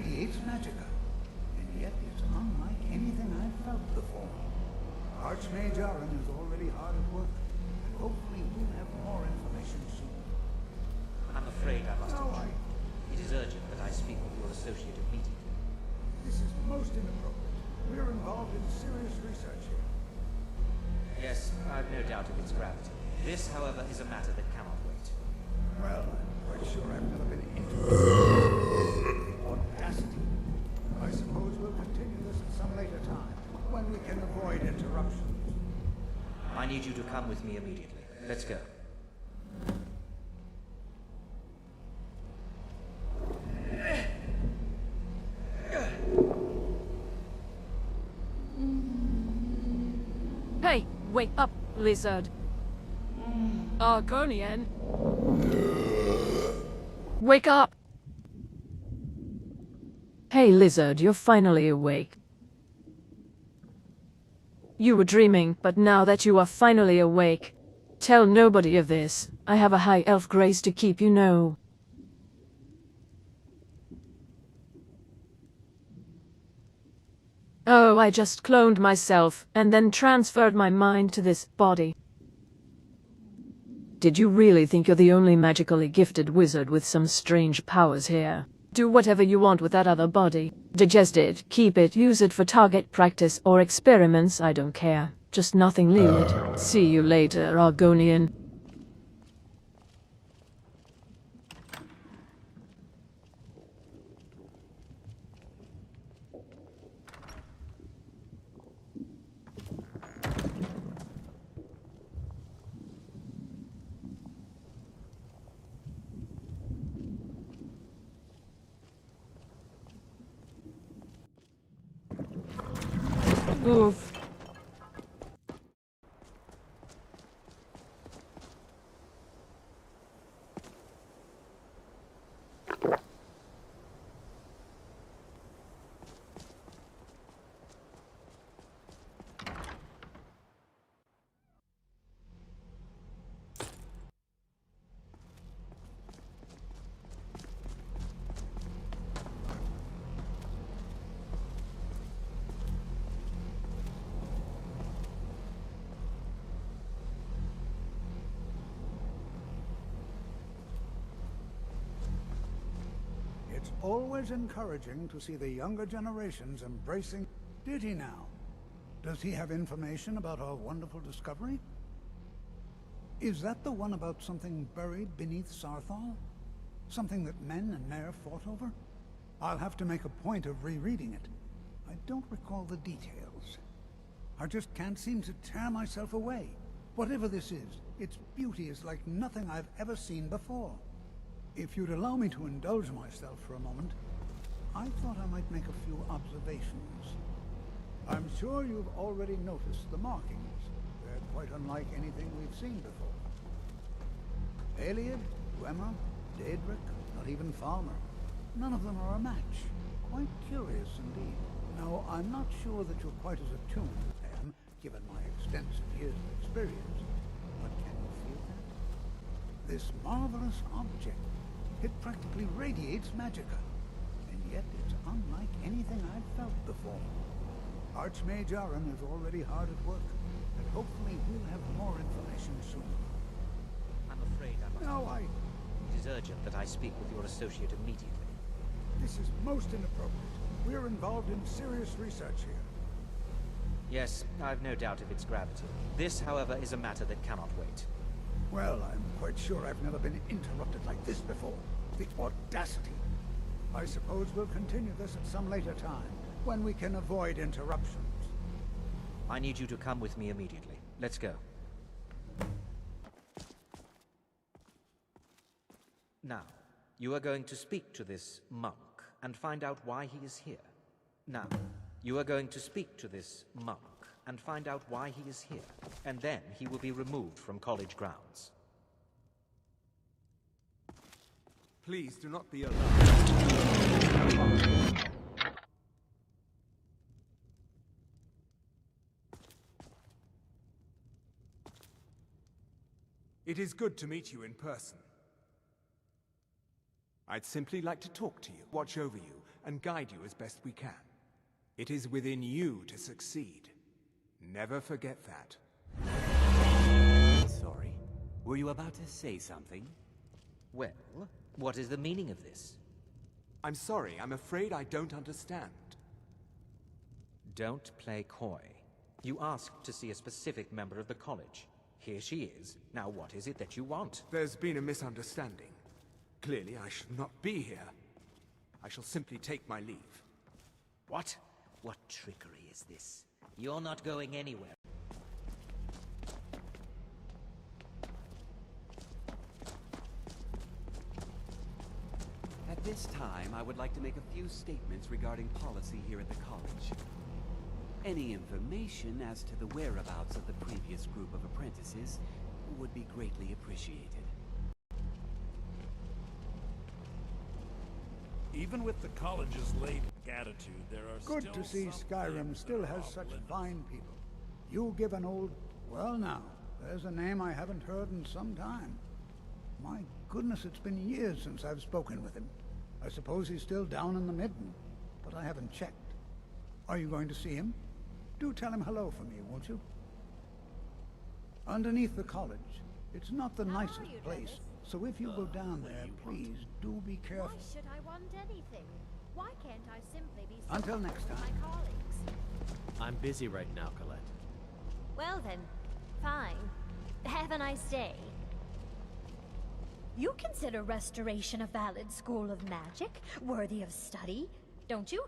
radiates magicka, and yet it's unlike anything I've felt before. Archmage Aaron is already hard at work, and hopefully we'll have more information soon. I'm afraid I must intrude. It is urgent that I speak with your associate immediately. This is most inappropriate. We're involved in serious research here. Yes, I've no doubt of its gravity. This, however, is a matter that cannot wait. Well, I'm quite sure I've never been interested. Audacity. I suppose we'll continue this at some later time, when we can avoid interruptions. I need you to come with me immediately. Let's go. Hey, wake up, lizard. Argonian. Wake up! Hey, lizard, you're finally awake. You were dreaming, but now that you are finally awake, tell nobody of this. I have a high elf grace to keep you know. Oh, I just cloned myself, and then transferred my mind to this body. Did you really think you're the only magically gifted wizard with some strange powers here? Do whatever you want with that other body. Digest it, keep it, use it for target practice or experiments, I don't care. Just nothing leave it. See you later, Argonian. Oof. It's always encouraging to see the younger generations embracing... Did he now? Does he have information about our wonderful discovery? Is that the one about something buried beneath Sarthal? Something that men and Mare fought over? I'll have to make a point of rereading it. I don't recall the details. I just can't seem to tear myself away. Whatever this is, its beauty is like nothing I've ever seen before. If you'd allow me to indulge myself for a moment, I thought I might make a few observations. I'm sure you've already noticed the markings. They're quite unlike anything we've seen before. Aliad, Dwemer, Daedric, not even Falmer. None of them are a match. Quite curious indeed. Now, I'm not sure that you're quite as attuned as I am, given my extensive years of experience. But can you feel that? This marvelous object. It practically radiates magicka, and yet it's unlike anything I've felt before. Archmage Aaron is already hard at work, and hopefully we'll have more information soon. I'm afraid I must... No, It is urgent that I speak with your associate immediately. This is most inappropriate. We're involved in serious research here. Yes, I've no doubt of its gravity. This, however, is a matter that cannot wait. Well, I'm quite sure I've never been interrupted like this before. The audacity. I suppose we'll continue this at some later time, when we can avoid interruptions. I need you to come with me immediately. Let's go. Now, you are going to speak to this monk and find out why he is here. Now, you are going to speak to this monk and find out why he is here, and then he will be removed from college grounds. Please do not be alarmed. It is good to meet you in person. I'd simply like to talk to you, watch over you, and guide you as best we can. It is within you to succeed. Never forget that. Sorry. Were you about to say something? Well, what is the meaning of this? I'm sorry, I'm afraid I don't understand. Don't play coy. You asked to see a specific member of the college. Here she is. Now what is it that you want? There's been a misunderstanding. Clearly, I should not be here. I shall simply take my leave. What? What trickery is this? You're not going anywhere. At this time, I would like to make a few statements regarding policy here at the college. Any information as to the whereabouts of the previous group of apprentices would be greatly appreciated. Even with the college's late attitude, there are Good to see Skyrim still has such fine people. You give an old... Well now, there's a name I haven't heard in some time. My goodness, it's been years since I've spoken with him. I suppose he's still down in the Midden, but I haven't checked. Are you going to see him? Do tell him hello for me, won't you? Underneath the college. It's not the nicest place, so if you go down there, please do be careful. Why should I want anything? Why can't I simply be Until next time. my colleagues? I'm busy right now, Colette. Well then, fine. Have a nice day. You consider Restoration a valid school of magic, worthy of study, don't you?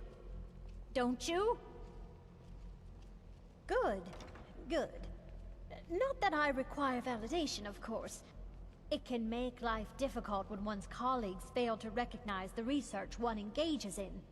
Don't you? Good, good. Not that I require validation, of course. It can make life difficult when one's colleagues fail to recognize the research one engages in.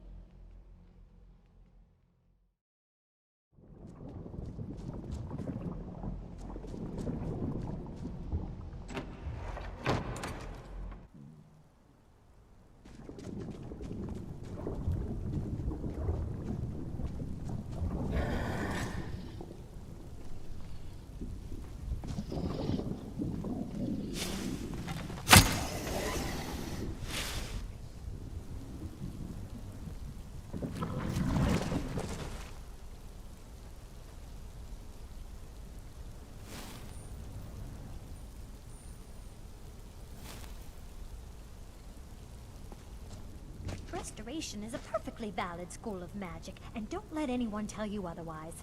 Restoration is a perfectly valid school of magic, and don't let anyone tell you otherwise.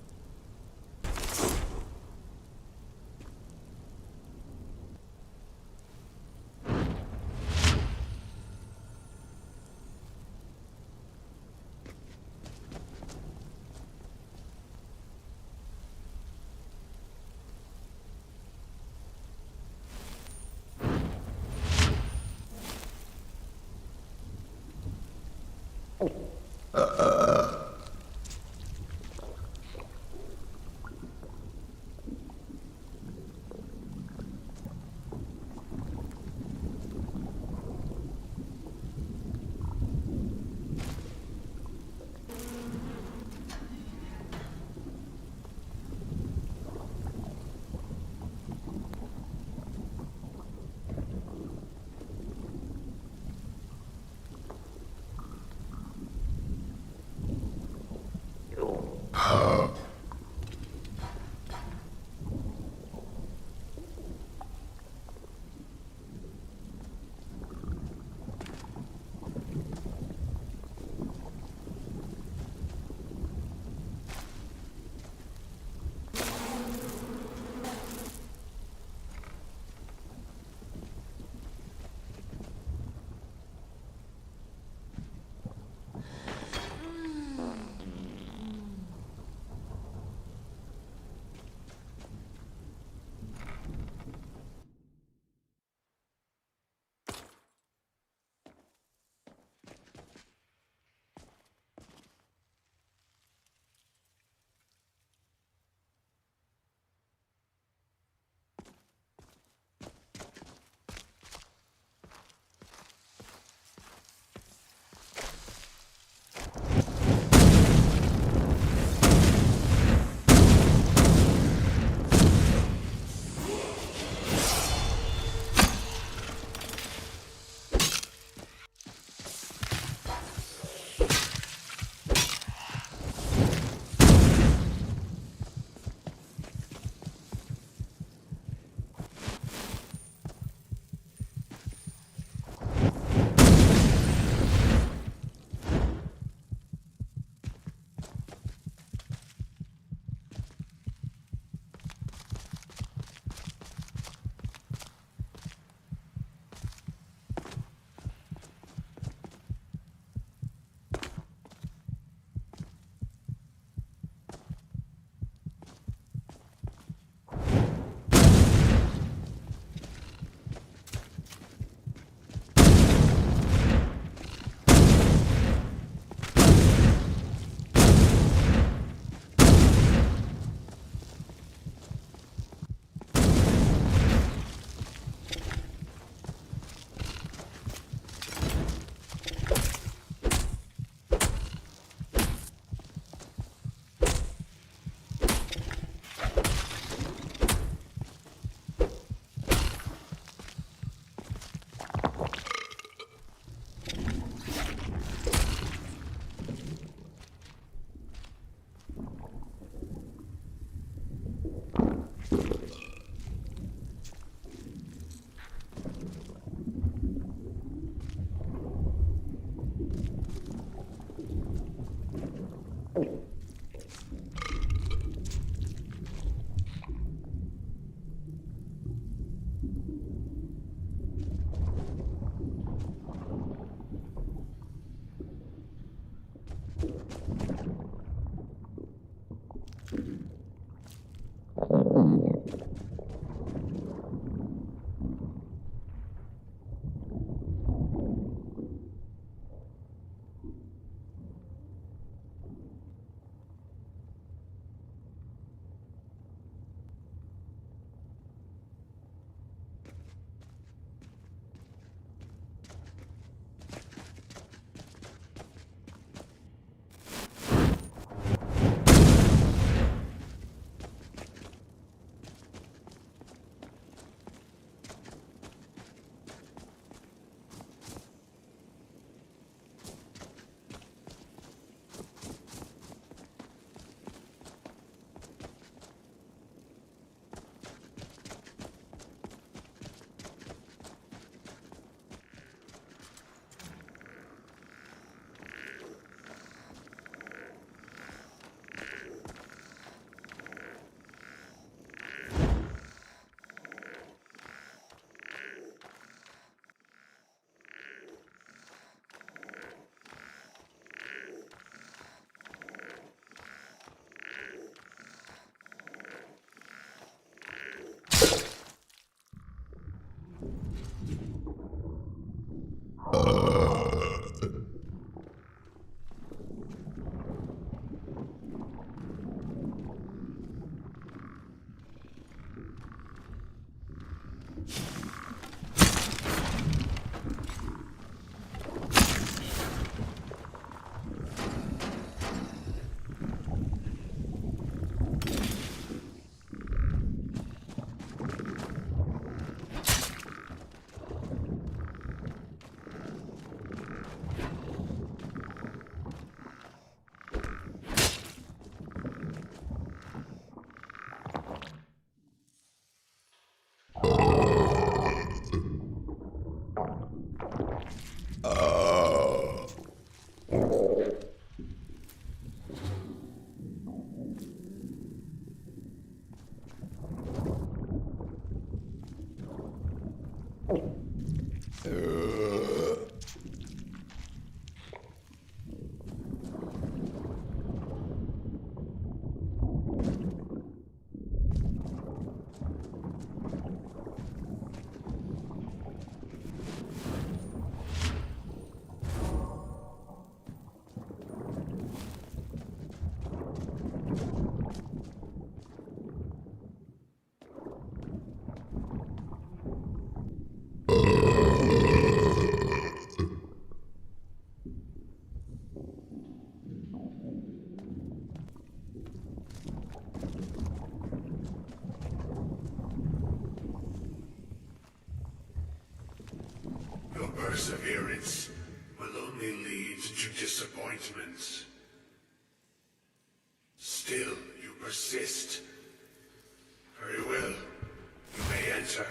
Your perseverance will only lead to disappointments. Still, you persist. Very well. You may enter.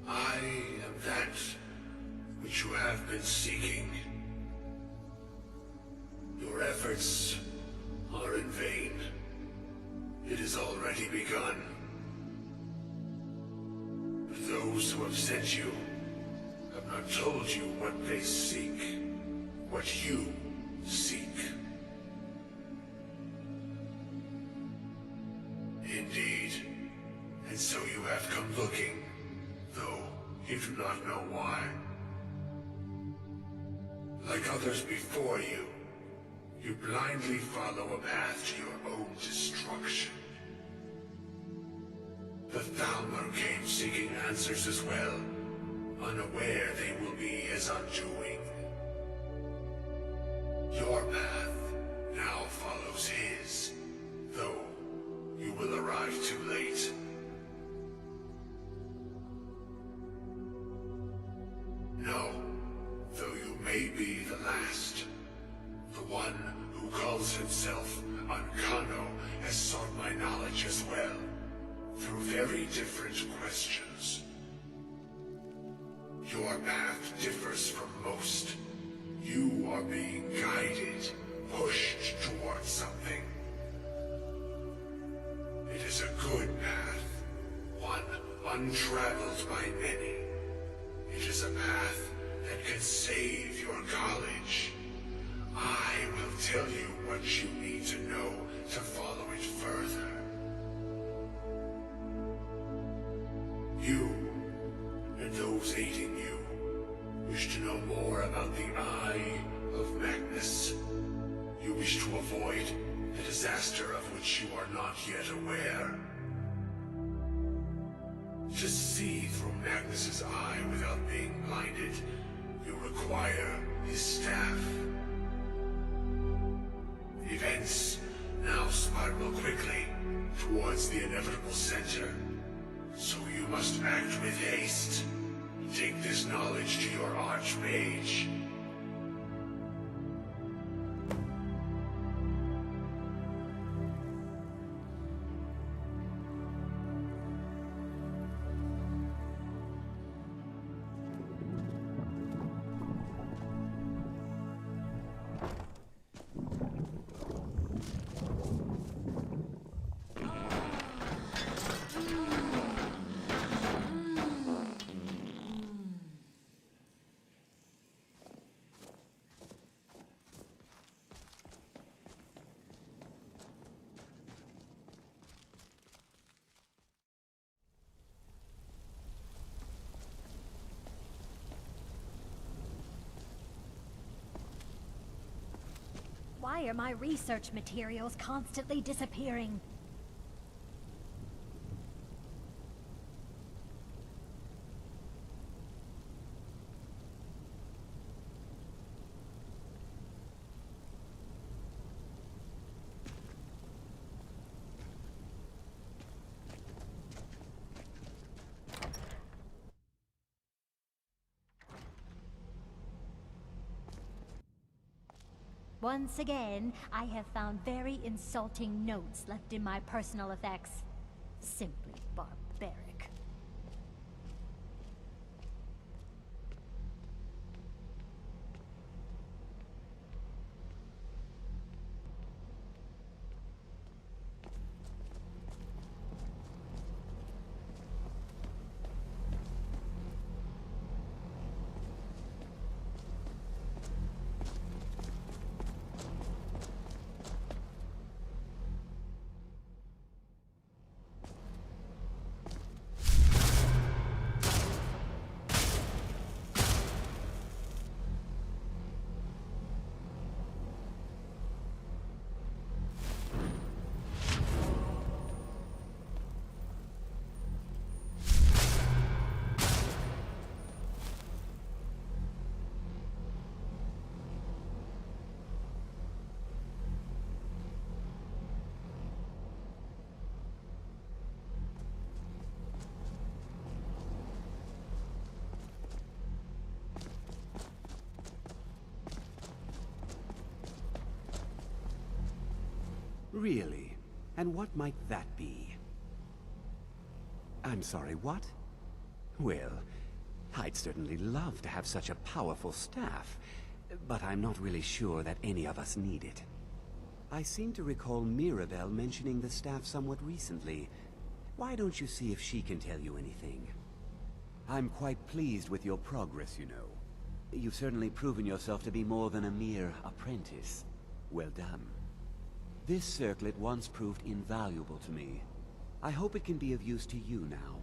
I am that which you have been seeking. Your efforts are in vain. It has already begun. Those who have sent you have not told you what they seek, what you seek. Indeed. And so you have come looking, though you do not know why. Like others before you, you blindly follow a path to your own destruction. The Thalmor came seeking answers as well, unaware they will be his undoing. Your path now follows his, though you will arrive too late. No, though you may be the last, the one who calls himself Ancano has sought my knowledge as well, through very different questions. Your path differs from most. You are being guided, pushed towards something. It is a good path, one untraveled by many. It is a path that can save your college. I will tell you what you need to know to follow it further. You, and those aiding you, wish to know more about the Eye of Magnus. You wish to avoid the disaster of which you are not yet aware. To see through Magnus's eye without being blinded, you require his staff. Events now spiral quickly towards the inevitable center. So you must act with haste. Take this knowledge to your archmage. Why are my research materials constantly disappearing? Once again, I have found very insulting notes left in my personal effects. Simply barbaric. Really? And what might that be? I'm sorry, what? Well, I'd certainly love to have such a powerful staff, but I'm not really sure that any of us need it. I seem to recall Mirabelle mentioning the staff somewhat recently. Why don't you see if she can tell you anything? I'm quite pleased with your progress, you know. You've certainly proven yourself to be more than a mere apprentice. Well done. This circlet once proved invaluable to me. I hope it can be of use to you now.